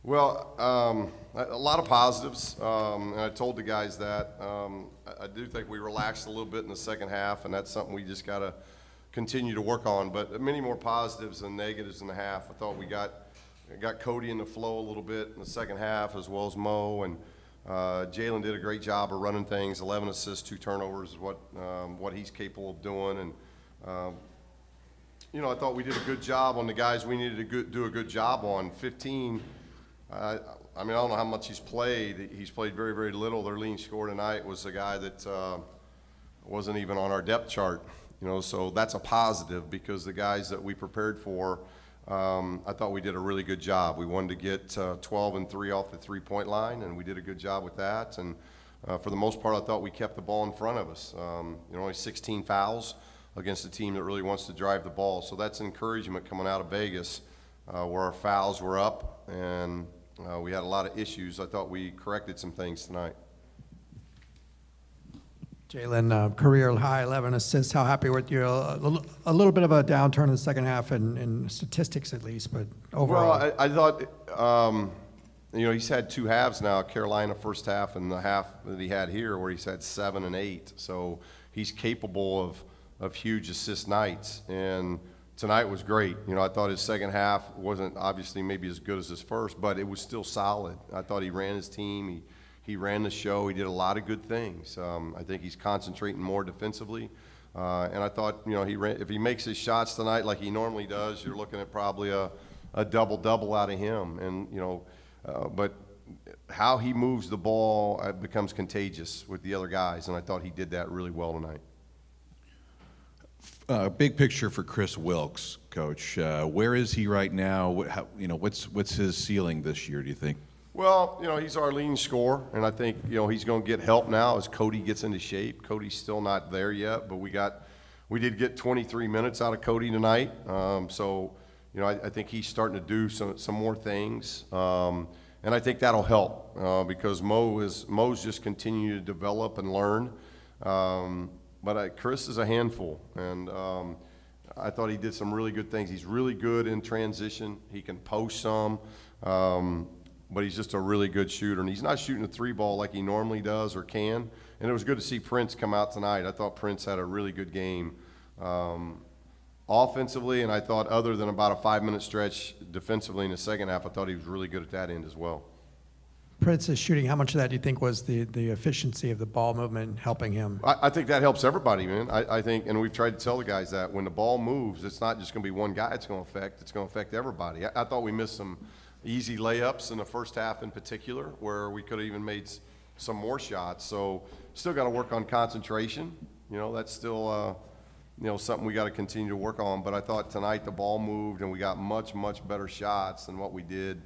Well, a lot of positives, and I told the guys that. I do think we relaxed a little bit in the second half, and that's something we just got to continue to work on. But many more positives than negatives in the half. I thought we got Cody in the flow a little bit in the second half, as well as Mo, and Jalen did a great job of running things. 11 assists, 2 turnovers is what he's capable of doing, and I thought we did a good job on the guys we needed to do a good job on. 15. I don't know how much he's played. He's played very, very little. Their leading scorer tonight was a guy that wasn't even on our depth chart. So that's a positive because the guys that we prepared for, I thought we did a really good job. We wanted to get 12 and 3 off the three-point line, and we did a good job with that. And for the most part, I thought we kept the ball in front of us. Only 16 fouls against a team that really wants to drive the ball. So that's encouragement coming out of Vegas, where our fouls were up, and we had a lot of issues. I thought we corrected some things tonight. Jalen, career high 11 assists. How happy with you? A little bit of a downturn in the second half in statistics at least, but overall. Well, I thought, he's had 2 halves now, Carolina first half and the half that he had here where he's had 7 and 8. So he's capable of huge assist nights. And tonight was great. I thought his second half wasn't obviously maybe as good as his first, but it was still solid. I thought he ran his team. He ran the show. He did a lot of good things. I think he's concentrating more defensively. And I thought, if he makes his shots tonight like he normally does, you're looking at probably a double-double out of him. And, but how he moves the ball becomes contagious with the other guys, and I thought he did that really well tonight. Big picture for Chris Wilkes, Coach. Where is he right now? What's his ceiling this year, do you think? Well, he's our leading scorer, and I think, he's going to get help now as Cody gets into shape. Cody's still not there yet, but we did get 23 minutes out of Cody tonight. I think he's starting to do some more things, and I think that'll help because Mo's just continuing to develop and learn. But Chris is a handful, and I thought he did some really good things. He's really good in transition. He can post some. But he's just a really good shooter. And he's not shooting a 3-ball like he normally does or can. And it was good to see Prince come out tonight. I thought Prince had a really good game offensively, and I thought other than about a 5-minute stretch defensively in the second half, I thought he was really good at that end as well. Prince's shooting, how much of that do you think was the efficiency of the ball movement helping him? I think that helps everybody, man. I think, and we've tried to tell the guys that when the ball moves, it's not just going to be one guy it's going to affect. It's going to affect everybody. I thought we missed some easy layups in the first half in particular where we could have even made some more shots. So still got to work on concentration. That's still something we got to continue to work on. But I thought tonight the ball moved and we got much, much better shots than what we did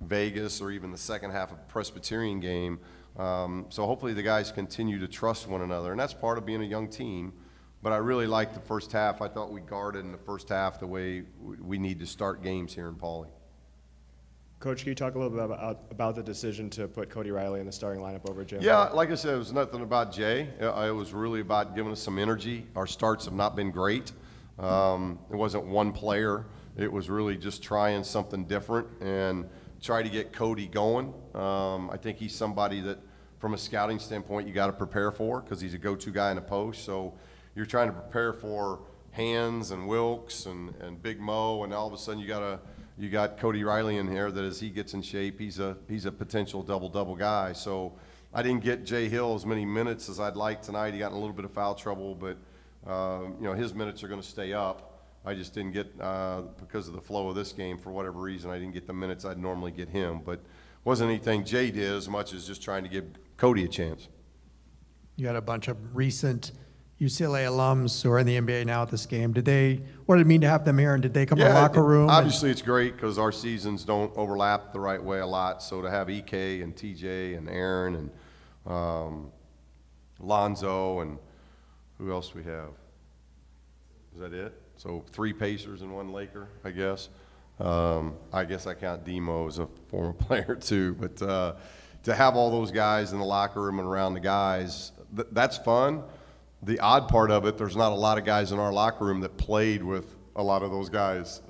Vegas or even the second half of Presbyterian game. So hopefully the guys continue to trust one another. And that's part of being a young team. But I really liked the first half. I thought we guarded in the first half the way we need to start games here in Pauley. Coach, can you talk a little bit about the decision to put Cody Riley in the starting lineup over Jay? Yeah, like I said, it was nothing about Jay. It was really about giving us some energy. Our starts have not been great. It wasn't one player. It was really just trying something different and try to get Cody going. I think he's somebody that, from a scouting standpoint, you got to prepare for because he's a go-to guy in the post. So you're trying to prepare for Hands and Wilkes and Big Mo, and all of a sudden you got Cody Riley in here that as he gets in shape, he's a potential double-double guy. So I didn't get Jay Hill as many minutes as I'd like tonight. He got in a little bit of foul trouble, but his minutes are going to stay up. I just didn't get, because of the flow of this game, for whatever reason, I didn't get the minutes I'd normally get him. But wasn't anything Jay did as much as just trying to give Cody a chance. You had a bunch of recent UCLA alums who are in the NBA now at this game. What did it mean to have them here, and did they come to the locker room? Obviously, it's great because our seasons don't overlap the right way a lot. So to have EK and TJ and Aaron and Lonzo and who else we have? Is that it? So 3 Pacers and 1 Laker, I guess. I guess I count Demo as a former player too. But to have all those guys in the locker room and around the guys, that's fun. The odd part of it, there's not a lot of guys in our locker room that played with a lot of those guys.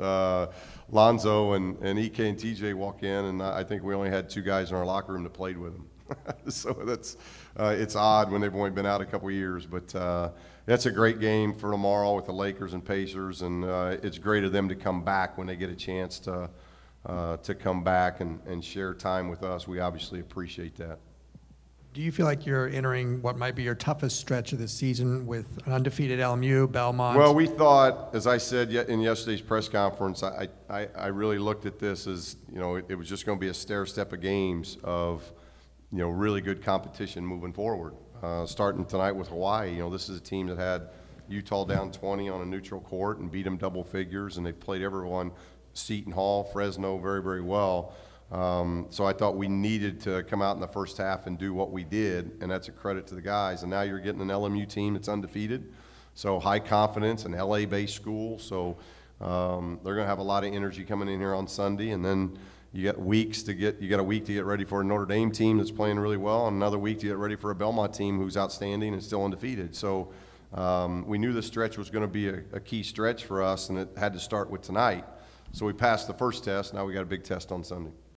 Lonzo and EK and TJ walk in, and I think we only had 2 guys in our locker room that played with them. So that's it's odd when they've only been out a couple of years, but that's a great game for tomorrow with the Lakers and Pacers, and it's great of them to come back when they get a chance to come back and share time with us. We obviously appreciate that. Do you feel like you're entering what might be your toughest stretch of the season with an undefeated LMU, Belmont? Well, we thought, as I said in yesterday's press conference, I really looked at this as, it was just going to be a stair-step of games of, really good competition moving forward. Starting tonight with Hawai'i, this is a team that had Utah down 20 on a neutral court and beat them double figures, and they played everyone, Seton Hall, Fresno, very, very well. So I thought we needed to come out in the first half and do what we did, and that's a credit to the guys. And now you're getting an LMU team that's undefeated, so high confidence, an LA-based school. So they're going to have a lot of energy coming in here on Sunday, and then you got a week to get ready for a Notre Dame team that's playing really well, and another week to get ready for a Belmont team who's outstanding and still undefeated. So we knew the stretch was going to be a key stretch for us, and it had to start with tonight. So we passed the first test. Now we got a big test on Sunday.